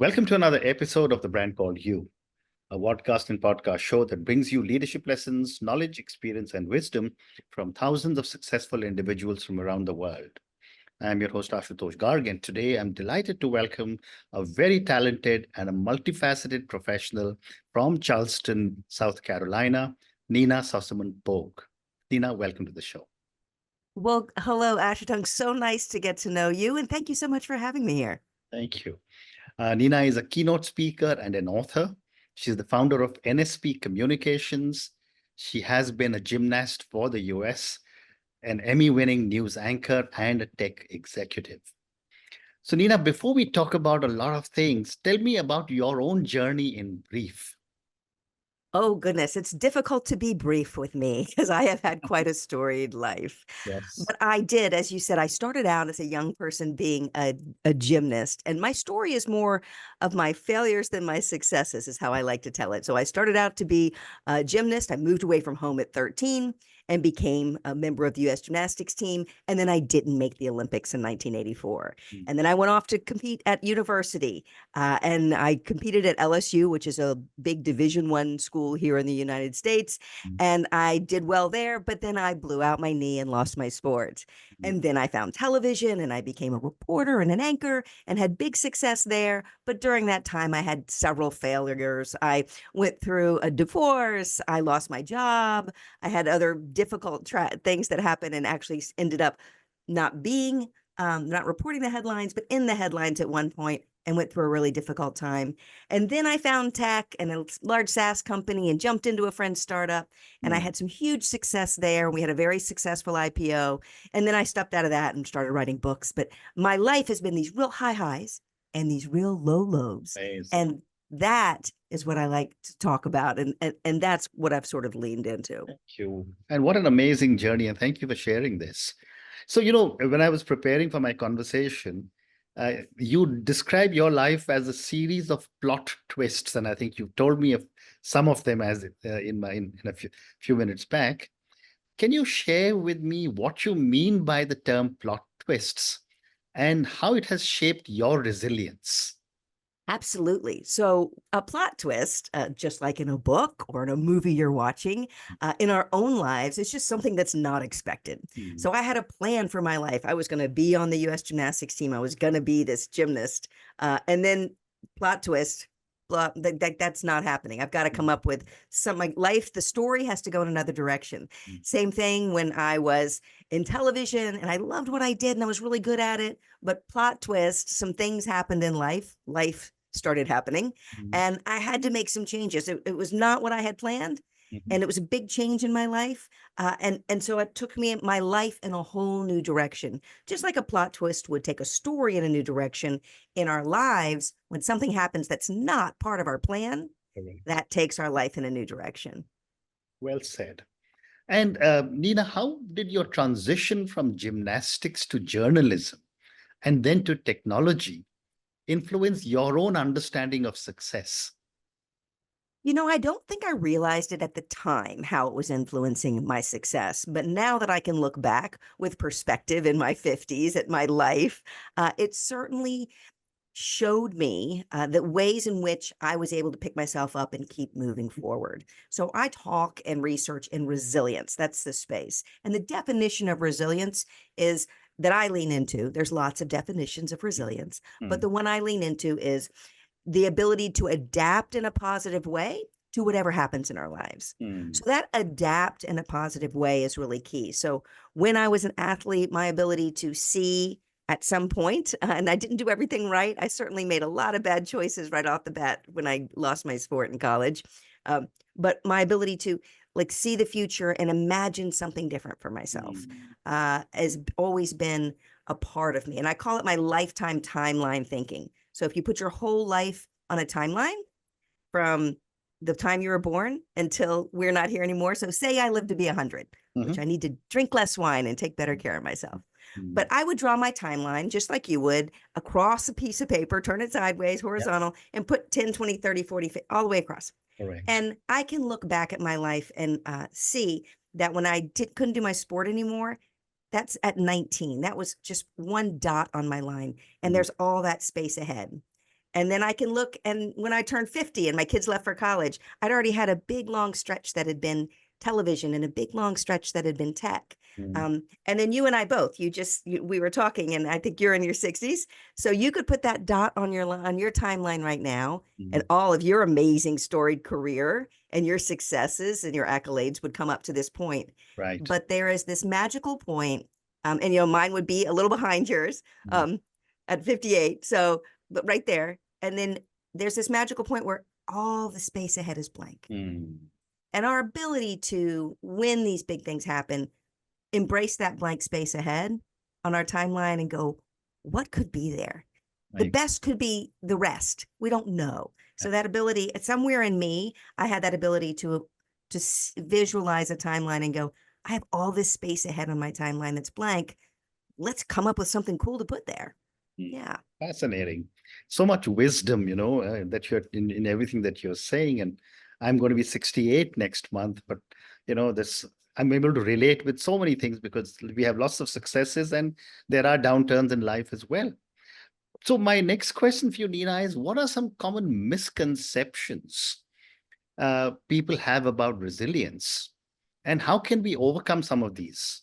Welcome to another episode of The Brand Called You, a podcast and podcast show that brings you leadership lessons, knowledge, experience, and wisdom from thousands of successful individuals from around the world. I'm your host, Ashutosh Garg, and today I'm delighted to welcome a very talented and a multifaceted professional from Charleston, South Carolina, Nina Sossamon-Pogue. Nina, welcome to the show. Well, hello, Ashutosh. So nice to get to know you, and thank you so much for having me here. Thank you. Nina is a keynote speaker and an author. She's the founder of NSP Communications. She has been a gymnast for the US, an Emmy-winning news anchor, and a tech executive. So, Nina, before we talk about a lot of things, tell me about your own journey in brief. Oh, goodness. It's difficult to be brief with me because I have had quite a storied life. Yes. But I did, as you said, I started out as a young person being a gymnast. And my story is more of my failures than my successes, is how I like to tell it. So I started out to be a gymnast. I moved away from home at 13 and became a member of the US Gymnastics team. And then I didn't make the Olympics in 1984. And then I went off to compete at university. And I competed at LSU, which is a big Division I school here in the United States. And I did well there, but then I blew out my knee and lost my sport. And then I found television and I became a reporter and an anchor and had big success there. But during that time, I had several failures. I went through a divorce. I lost my job. I had other difficult things that happened and actually ended up not being, not reporting the headlines, but in the headlines at one point, and went through a really difficult time. And then I found tech and a large SaaS company and jumped into a friend's startup. And I had some huge success there. We had a very successful IPO. And then I stepped out of that and started writing books. But my life has been these real high highs and these real low lows. Amazing. And that is what I like to talk about. And that's what I've sort of leaned into. Thank you. And what an amazing journey. And thank you for sharing this. So, when I was preparing for my conversation, you describe your life as a series of plot twists, and I think you told me of some of them as in a few minutes back. Can you share with me what you mean by the term plot twists and how it has shaped your resilience? Absolutely. So a plot twist, just like in a book or in a movie you're watching, in our own lives, it's just something that's not expected. So I had a plan for my life. I was going to be on the US Gymnastics team. I was going to be this gymnast. And then plot twist, that's not happening. I've got to come up with my life. The story has to go in another direction. Same thing when I was in television and I loved what I did and I was really good at it. But plot twist, some things happened in life. Life started happening and I had to make some changes. It was not what I had planned. And it was a big change in my life. And so it took my life in a whole new direction, just like a plot twist would take a story in a new direction in our lives. When something happens that's not part of our plan, that takes our life in a new direction. Well said. And Nina, how did your transition from gymnastics to journalism and then to technology influence your own understanding of success? I don't think I realized it at the time how it was influencing my success. But now that I can look back with perspective in my 50s at my life, it certainly showed me the ways in which I was able to pick myself up and keep moving forward. So I talk and research in resilience. That's the space. And the definition of resilience is that I lean into. There's lots of definitions of resilience, but the one I lean into is the ability to adapt in a positive way to whatever happens in our lives. So that adapt in a positive way is really key. So when I was an athlete, my ability to see at some point, and I didn't do everything right. I certainly made a lot of bad choices right off the bat when I lost my sport in college. But my ability to see the future and imagine something different for myself has always been a part of me. And I call it my lifetime timeline thinking. So if you put your whole life on a timeline from the time you were born until we're not here anymore. So say I live to be 100, which I need to drink less wine and take better care of myself. But I would draw my timeline just like you would across a piece of paper, turn it sideways, horizontal, and put 10, 20, 30, 40, 50, all the way across. Correct. And I can look back at my life and see that when I couldn't do my sport anymore, that's at 19. That was just one dot on my line. And there's all that space ahead. And then I can look, and when I turned 50 and my kids left for college, I'd already had a big long stretch that had been television and a big long stretch that had been tech. And then you and I both, we were talking, and I think you're in your 60s. So you could put that dot on your timeline right now, and all of your amazing storied career and your successes and your accolades would come up to this point. Right. But there is this magical point, and mine would be a little behind yours, at 58. So, but right there. And then there's this magical point where all the space ahead is blank. And our ability to, when these big things happen, embrace that blank space ahead on our timeline and go, what could be there? The best could be the rest. We don't know. So that ability, somewhere in me, I had that ability to visualize a timeline and go, I have all this space ahead on my timeline that's blank. Let's come up with something cool to put there. Yeah. Fascinating. So much wisdom, that you're in everything that you're saying. And I'm going to be 68 next month, but I'm able to relate with so many things because we have lots of successes and there are downturns in life as well. So my next question for you, Nina, is what are some common misconceptions people have about resilience, and how can we overcome some of these?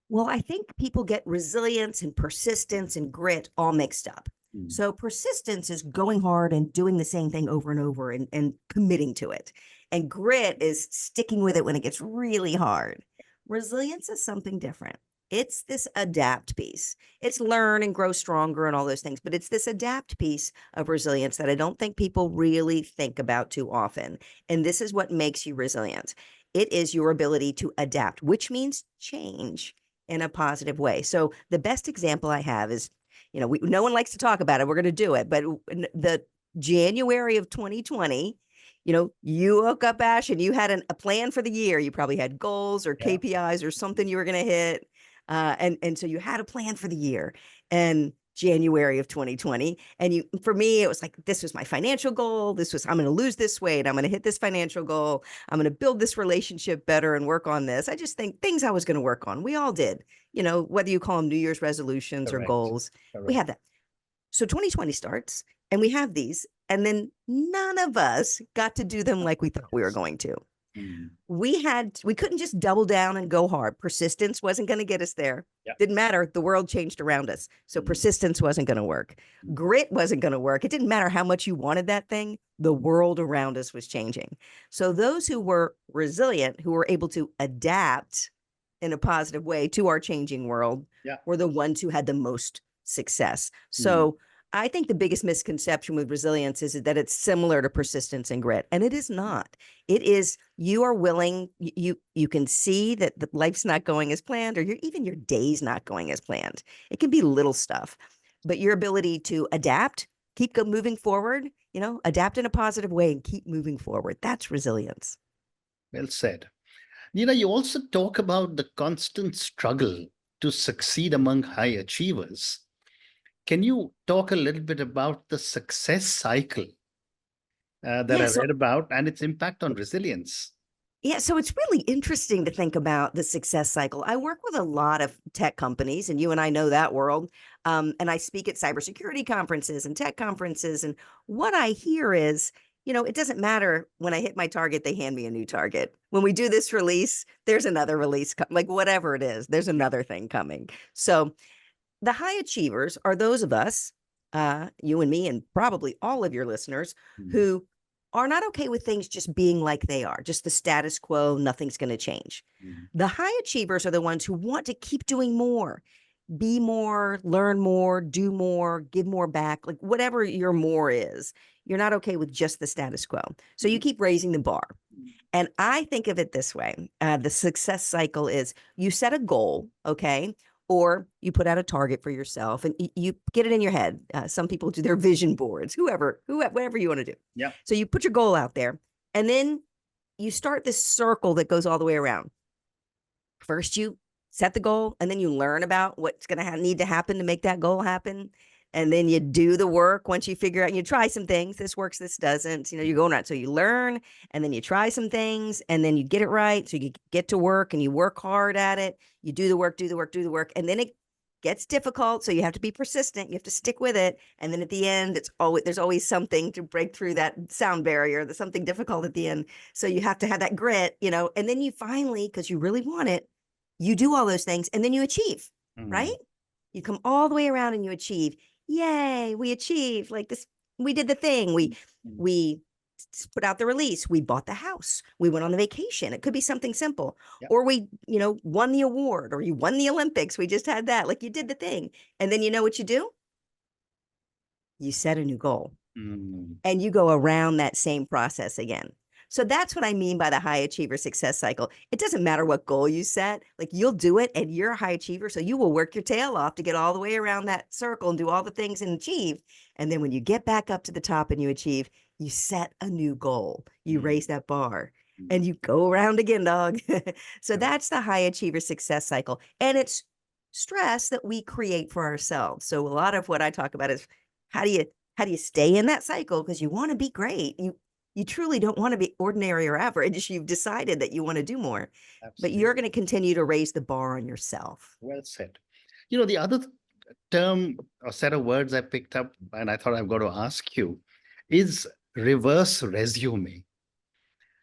Well, I think people get resilience and persistence and grit all mixed up. So persistence is going hard and doing the same thing over and over and committing to it. And grit is sticking with it when it gets really hard. Resilience is something different. It's this adapt piece. It's learn and grow stronger and all those things, but it's this adapt piece of resilience that I don't think people really think about too often. And this is what makes you resilient. It is your ability to adapt, which means change in a positive way. So the best example I have is, no one likes to talk about it. We're going to do it. But the January of 2020, you woke up, Ash, and you had a plan for the year. You probably had goals or KPIs or something you were going to hit. And so you had a plan for the year. And January of 2020. And for me, it was like, this was my financial goal. I'm going to lose this weight. I'm going to hit this financial goal. I'm going to build this relationship better and work on this. I just think things I was going to work on. We all did, whether you call them New Year's resolutions or goals, we have that. So 2020 starts and we have these, and then none of us got to do them like we thought we were going to. We couldn't just double down and go hard. Persistence wasn't going to get us there. Didn't matter. The world changed around us. So persistence wasn't going to work. Grit wasn't going to work. It didn't matter how much you wanted that thing. The world around us was changing. So those who were resilient, who were able to adapt in a positive way to our changing world, were the ones who had the most success. So I think the biggest misconception with resilience is that it's similar to persistence and grit, and it is not. It is, you are willing, you can see that the life's not going as planned, or even your day's not going as planned. It can be little stuff, but your ability to adapt, keep moving forward, adapt in a positive way and keep moving forward. That's resilience. Well said. Nina, you also talk about the constant struggle to succeed among high achievers. Can you talk a little bit about the success cycle that I read about and its impact on resilience? Yeah, so it's really interesting to think about the success cycle. I work with a lot of tech companies, and you and I know that world. And I speak at cybersecurity conferences and tech conferences. And what I hear is, it doesn't matter when I hit my target, they hand me a new target. When we do this release, there's another release, like whatever it is, there's another thing coming. So the high achievers are those of us, you and me, and probably all of your listeners, who are not okay with things just being like they are, just the status quo, nothing's going to change. The high achievers are the ones who want to keep doing more, be more, learn more, do more, give more back, like whatever your more is. You're not okay with just the status quo. So you keep raising the bar. And I think of it this way. The success cycle is you set a goal, okay? Or you put out a target for yourself and you get it in your head. Some people do their vision boards, whatever you want to do. Yeah. So you put your goal out there and then you start this circle that goes all the way around. First, you set the goal and then you learn about what's going to need to happen to make that goal happen. And then you do the work once you figure out, you try some things. This works, this doesn't. You're going around. So you learn and then you try some things and then you get it right. So you get to work and you work hard at it. You do the work, do the work, do the work. And then gets difficult. So you have to be persistent. You have to stick with it. And then at the end, there's always something to break through that sound barrier. There's something difficult at the end. So you have to have that grit, and then you finally, because you really want it, you do all those things and then you achieve, right? You come all the way around and you achieve. Yay, we achieved like this. We did the thing. We put out the release. We bought the house. We went on the vacation. It could be something simple. Yep. Or we, won the award, or you won the Olympics. We just had that. Like, you did the thing. And then you know what you do? You set a new goal. And you go around that same process again. So that's what I mean by the high achiever success cycle. It doesn't matter what goal you set, like, you'll do it and you're a high achiever. So you will work your tail off to get all the way around that circle and do all the things and achieve. And then when you get back up to the top and you achieve, you set a new goal. You raise that bar and you go around again, dog. So that's the high achiever success cycle. And it's stress that we create for ourselves. So a lot of what I talk about is how do you stay in that cycle? Because you want to be great. You truly don't want to be ordinary or average. You've decided that you want to do more. Absolutely. But you're going to continue to raise the bar on yourself. Well said. The other term or set of words I picked up, and I thought I've got to ask you, is reverse resume.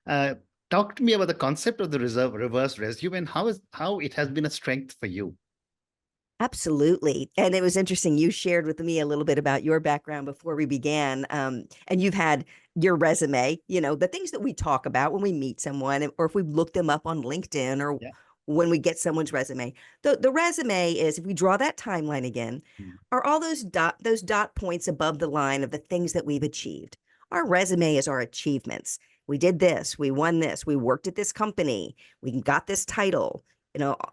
Talk to me about the concept of the reverse resume and how it has been a strength for you. Absolutely. And it was interesting. You shared with me a little bit about your background before we began. And you've had your resume, the things that we talk about when we meet someone, or if we've looked them up on LinkedIn, or when we get someone's resume. The resume is, if we draw that timeline again, are all those dot points above the line of the things that we've achieved. Our resume is our achievements. We did this, we won this, we worked at this company, we got this title.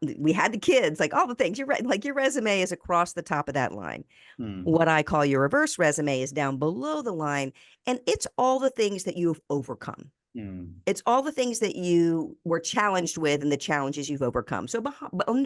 We had the kids, like all the things. Like your resume is across the top of that line. What I call your reverse resume is down below the line, and it's all the things that you've overcome. It's all the things that you were challenged with and the challenges you've overcome. So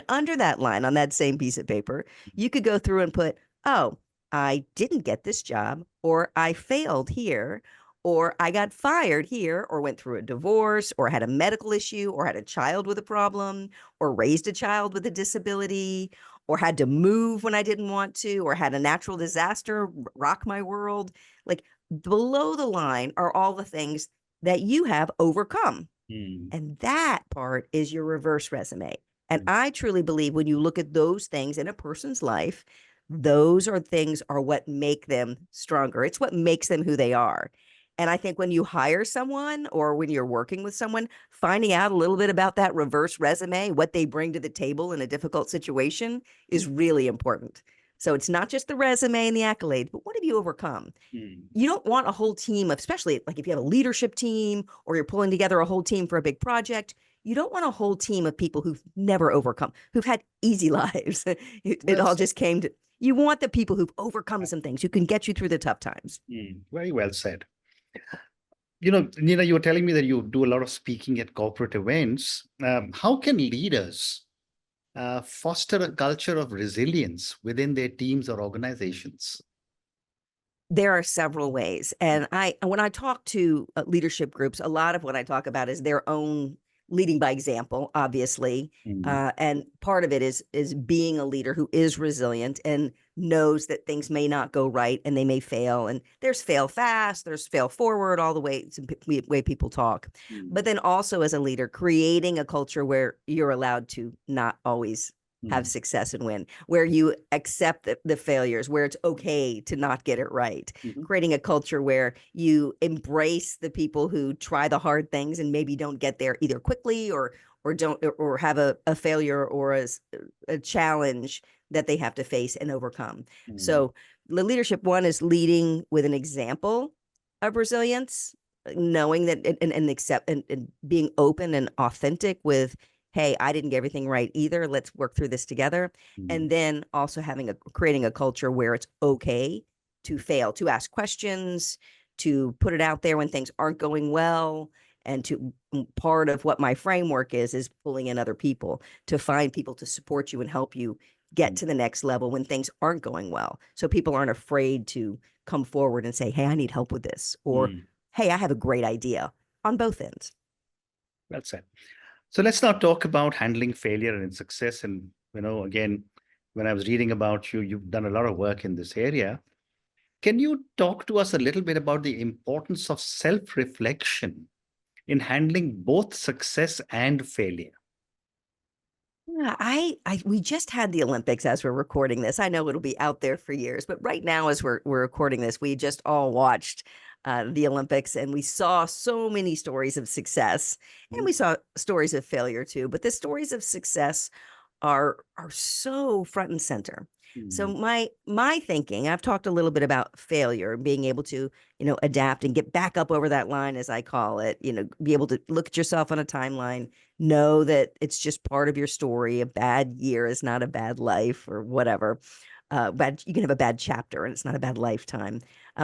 under that line, on that same piece of paper, you could go through and put, oh, I didn't get this job, or I failed here, or I got fired here, or went through a divorce, or had a medical issue, or had a child with a problem, or raised a child with a disability, or had to move when I didn't want to, or had a natural disaster rock my world. Like, below the line are all the things that you have overcome. And that part is your reverse resume. And I truly believe when you look at those things in a person's life, those things are what make them stronger. It's what makes them who they are. And I think when you hire someone, or when you're working with someone, finding out a little bit about that reverse resume, what they bring to the table in a difficult situation, is really important. So it's not just the resume and the accolades, but what have you overcome? You don't want a whole team of, especially like if you have a leadership team, or you're pulling together a whole team for a big project, you don't want a whole team of people who've never overcome, who've had easy lives. It all just came to, you want the people who've overcome some things, who can get you through the tough times. Very well said. Nina, you were telling me that you do a lot of speaking at corporate events. How can leaders foster a culture of resilience within their teams or organizations? There are several ways. And when I talk to leadership groups, a lot of what I talk about is their own leading by example, obviously. And part of it is being a leader who is resilient and knows that things may not go right and they may fail. And there's fail fast, there's fail forward, all the way to the way people talk. But then also, as a leader, creating a culture where you're allowed to not always have success and win, where you accept the failures, where it's okay to not get it right. Creating a culture where you embrace the people who try the hard things and maybe don't get there either quickly, or don't, or have a failure or a challenge that they have to face and overcome. So the leadership one is leading with an example of resilience, knowing that and being open and authentic with, hey, I didn't get everything right either. Let's work through this together. And then also creating a culture where it's okay to fail, to ask questions, to put it out there when things aren't going well. And part of what my framework is pulling in other people to find people to support you and help you get to the next level when things aren't going well. So people aren't afraid to come forward and say, hey, I need help with this, or hey, I have a great idea, on both ends. Well said. So let's now talk about handling failure and success. And, again, when I was reading about you, you've done a lot of work in this area. Can you talk to us a little bit about the importance of self-reflection in handling both success and failure? Yeah, we just had the Olympics as we're recording this. I know it'll be out there for years, but right now, as we're recording this, we just all watched the Olympics, and we saw so many stories of success, and we saw stories of failure too. But the stories of success are so front and center. So Mm, my thinking, I've talked a little bit about failure, being able to, adapt and get back up over that line, as I call it, be able to look at yourself on a timeline, know that it's just part of your story. A bad year is not a bad life or whatever. But you can have a bad chapter and it's not a bad lifetime.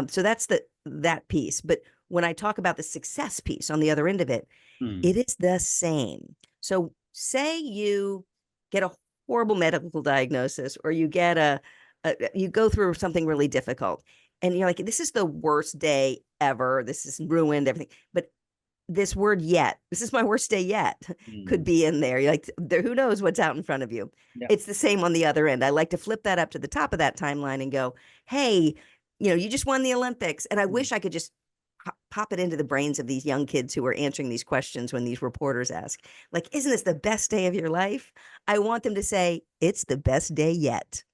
So that's that piece. But when I talk about the success piece on the other end of it, mm, it is the same. So say you get a horrible medical diagnosis, or you get you go through something really difficult, and you're like, this is the worst day ever. This is ruined everything. But this word "yet," this is my worst day yet, could mm. be in there. You're like, there, who knows what's out in front of you? Yeah. It's the same on the other end. I like to flip that up to the top of that timeline and go, hey, you just won the Olympics. And I Mm, wish I could just pop it into the brains of these young kids who are answering these questions when these reporters ask, like, isn't this the best day of your life? I want them to say, it's the best day yet,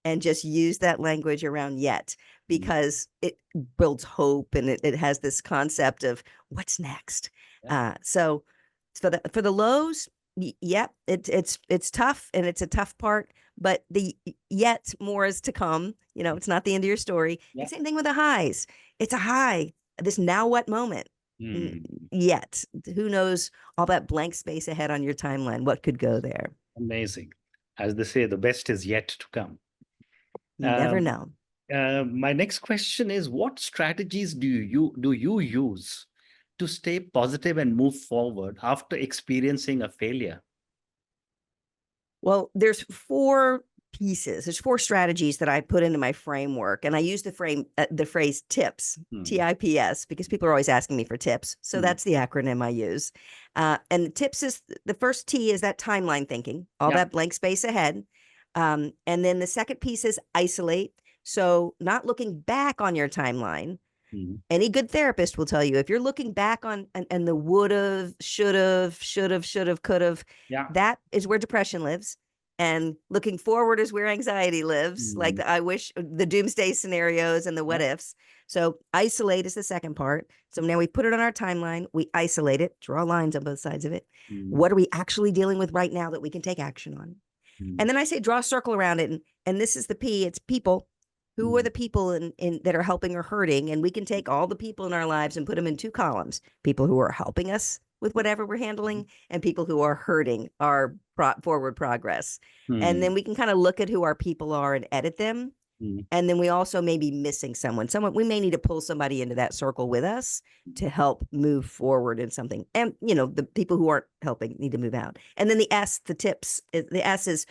and just use that language around yet, mm. because it builds hope, and it has this concept of what's next. Yeah. So for the lows, yep, it's tough, and it's a tough part, but the yet more is to come. It's not the end of your story. Yeah. And same thing with the highs. It's a high, this now what moment. Mm. Yet, who knows all that blank space ahead on your timeline? What could go there? Amazing. As they say, the best is yet to come. You never Um, know. my next question is, what strategies do you use to stay positive and move forward after experiencing a failure? Well, there's four pieces. There's four strategies that I put into my framework, and I use the phrase TIPS, Mm, TIPS, because people are always asking me for tips. So mm. that's the acronym I use. And the TIPS is the first T is that timeline thinking, all Yeah. that blank space ahead. And then the second piece is isolate. So not looking back on your timeline. Mm. Any good therapist will tell you, if you're looking back on and the would have, should have, could have, Yeah. that is where depression lives. And looking forward is where anxiety lives. Like Mm. I wish, the doomsday scenarios and the what Yeah. ifs. So isolate is the second part. So now we put it on our timeline, we isolate it, draw lines on both sides of it. Mm. What are we actually dealing with right now that we can take action on? Mm. And then I say draw a circle around it. And this is the P, it's people. Who are Mm. the people in that are helping or hurting? And we can take all the people in our lives and put them in two columns: people who are helping us with whatever we're handling, and people who are hurting our forward progress. And Mm. then we can kind of look at who our people are and edit them. Mm. And then we also may be missing someone. We may need to pull somebody into that circle with us to help move forward in something. And, the people who aren't helping need to move out. And then the S, the tips, the S is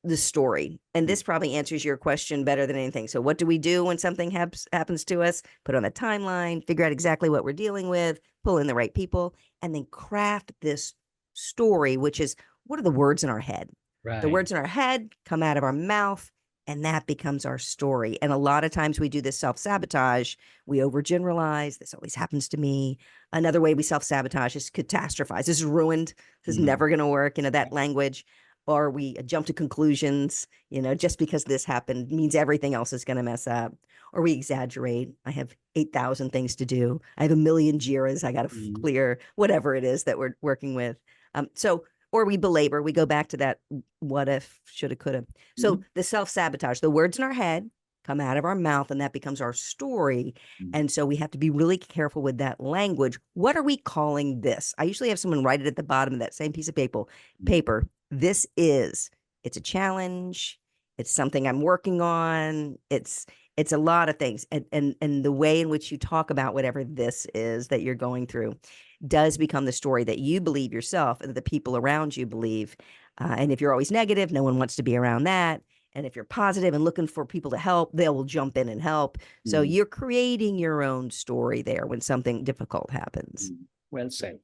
the story. And Mm. this probably answers your question better than anything. So what do we do when something happens to us? Put on the timeline, figure out exactly what we're dealing with, pull in the right people, and then craft this story, which is, what are the words in our head? The Right. words in our head come out of our mouth, and that becomes our story. And a lot of times we do this self-sabotage. We overgeneralize. This always happens to me. Another way we self-sabotage is catastrophize. This is ruined. This is Mm. never going to work. Yeah. That language. Or we jump to conclusions, just because this happened means everything else is going to mess up. Or we exaggerate. I have 8,000 things to do. I have a million JIRAs I got to Mm. clear, whatever it is that we're working with. Or we belabor, we go back to that what if, shoulda, coulda. So Mm. the self-sabotage, the words in our head come out of our mouth, and that becomes our story. Mm. And so we have to be really careful with that language. What are we calling this? I usually have someone write it at the bottom of that same piece of paper. It's a challenge. It's something I'm working on. It's a lot of things. And the way in which you talk about whatever this is that you're going through does become the story that you believe yourself and that the people around you believe. And if you're always negative, no one wants to be around that. And if you're positive and looking for people to help, they will jump in and help. So Mm. you're creating your own story there when something difficult happens. Mm. Well said.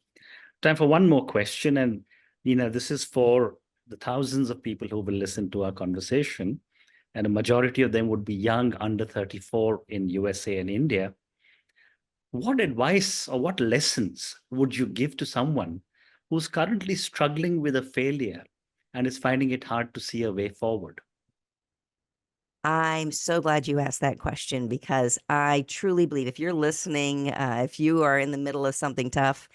Time for one more question. And, this is for the thousands of people who will listen to our conversation. and a majority of them would be young, under 34 in USA and India. What advice or what lessons would you give to someone who's currently struggling with a failure and is finding it hard to see a way forward? I'm so glad you asked that question, because I truly believe if you're listening, if you are in the middle of something tough,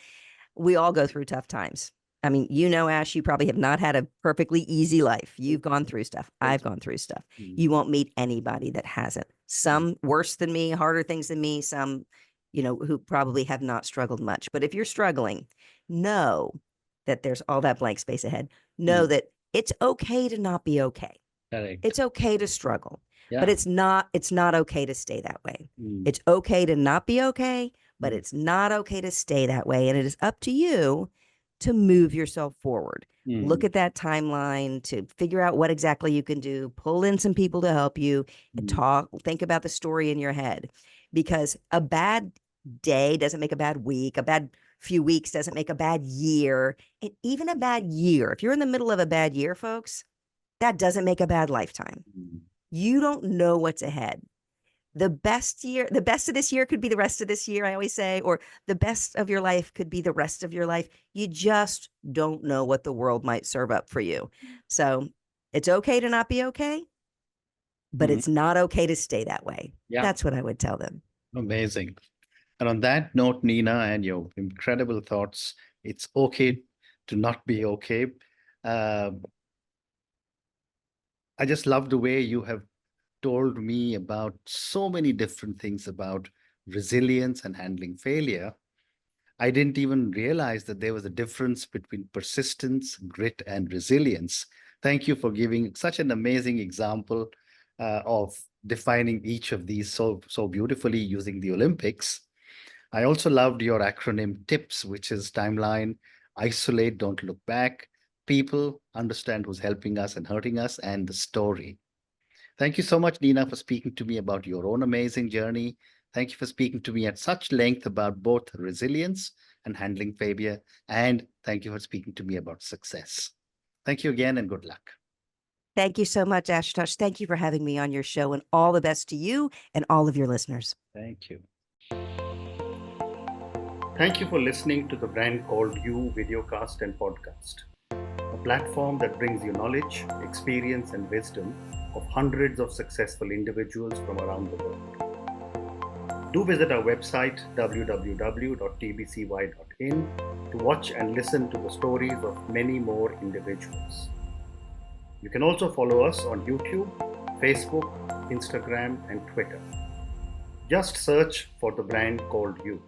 we all go through tough times. I mean, Ash, you probably have not had a perfectly easy life. You've gone through stuff. I've gone through stuff. You won't meet anybody that hasn't. Some worse than me, harder things than me, some, who probably have not struggled much. But if you're struggling, know that there's all that blank space ahead. Know that it's okay to not be okay. Correct. It's okay to struggle, but Yeah. it's not okay to stay that way. Mm. It's okay to not be okay, but it's not okay to stay that way. And it is up to you to move yourself forward. Look at that timeline to figure out what exactly you can do, pull in some people to help you, and think about the story in your head, because a bad day doesn't make a bad week. A bad few weeks doesn't make a bad year. And even a bad year, if you're in the middle of a bad year, folks, that doesn't make a bad lifetime. You don't know what's ahead. The best of this year could be the rest of this year, I always say, or the best of your life could be the rest of your life. You just don't know what the world might serve up for you. So it's okay to not be okay, but it's not okay to stay that way. Yeah. That's what I would tell them. Amazing. And on that note, Nina, and your incredible thoughts, it's okay to not be okay. I just love the way you have told me about so many different things about resilience and handling failure. I didn't even realize that there was a difference between persistence, grit, and resilience. Thank you for giving such an amazing example of defining each of these so beautifully using the Olympics. I also loved your acronym TIPS, which is timeline, isolate, don't look back, people, understand who's helping us and hurting us, and the story. Thank you so much, Nina, for speaking to me about your own amazing journey. Thank you for speaking to me at such length about both resilience and handling failure. And thank you for speaking to me about success. Thank you again, and good luck. Thank you so much, Ashutosh. Thank you for having me on your show, and all the best to you and all of your listeners. Thank you. Thank you for listening to the Brand Called You videocast and podcast, a platform that brings you knowledge, experience, and wisdom of hundreds of successful individuals from around the world. Do visit our website www.tbcy.in to watch and listen to the stories of many more individuals. You can also follow us on YouTube, Facebook, Instagram, and Twitter. Just search for the Brand Called You.